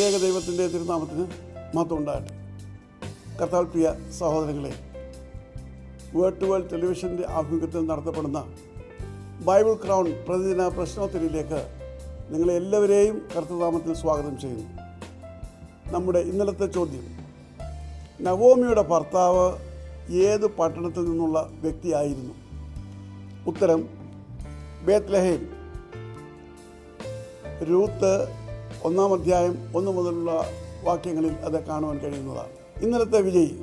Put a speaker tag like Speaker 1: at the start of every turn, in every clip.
Speaker 1: ത്രിയേക ദൈവത്തിൻ്റെ തിരുനാമത്തിന് മഹത്വം ഉണ്ടാകട്ടെ. കർത്താവിൽ പ്രിയ സഹോദരങ്ങളെ, വേൾഡ് ടു വേൾഡ് ടെലിവിഷൻ്റെ ആഭിമുഖ്യത്തിൽ നടത്തപ്പെടുന്ന ബൈബിൾ ക്രൗൺ പ്രതിദിന പ്രശ്നോത്തരിയിലേക്ക് നിങ്ങളെ എല്ലാവരെയും കർത്തൃനാമത്തിൽ സ്വാഗതം ചെയ്യുന്നു. നമ്മുടെ ഇന്നലത്തെ ചോദ്യം, നവോമിയുടെ ഭർത്താവ് ഏത് പട്ടണത്തിൽ നിന്നുള്ള വ്യക്തിയായിരുന്നു? ഉത്തരം ബേത്ലഹേം. രൂത്ത് 1 അധ്യായം 1 മുതലുള്ള വാക്യങ്ങളിൽ അത് കാണുവാൻ കഴിയുന്നതാണ്. ഇന്നലത്തെ വിജയി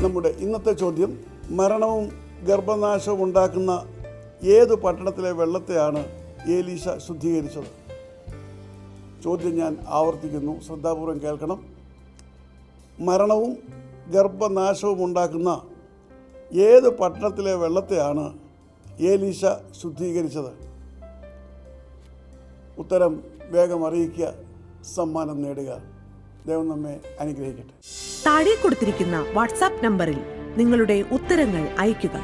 Speaker 1: നമ്മുടെ ഇന്നത്തെ ചോദ്യം, മരണവും ഗർഭനാശവും ഉണ്ടാക്കുന്ന ഏത് പട്ടണത്തിലെ വെള്ളത്തെയാണ് ഏലീശ ശുദ്ധീകരിച്ചത്? ചോദ്യം ഞാൻ ആവർത്തിക്കുന്നു, ശ്രദ്ധാപൂർവം കേൾക്കണം. മരണവും ഗർഭനാശവും ഉണ്ടാക്കുന്ന ഏത് പട്ടണത്തിലെ വെള്ളത്തെയാണ് ഏലീശ ശുദ്ധീകരിച്ചത്? ഉത്തരം വേഗം അറിയിക്കുക, സമ്മാനം നേടുക. ദൈവം നമ്മെ അനുഗ്രഹിക്കട്ടെ.
Speaker 2: താഴെ കൊടുത്തിരിക്കുന്ന വാട്സാപ്പ് നമ്പറിൽ നിങ്ങളുടെ ഉത്തരങ്ങൾ അയയ്ക്കുക.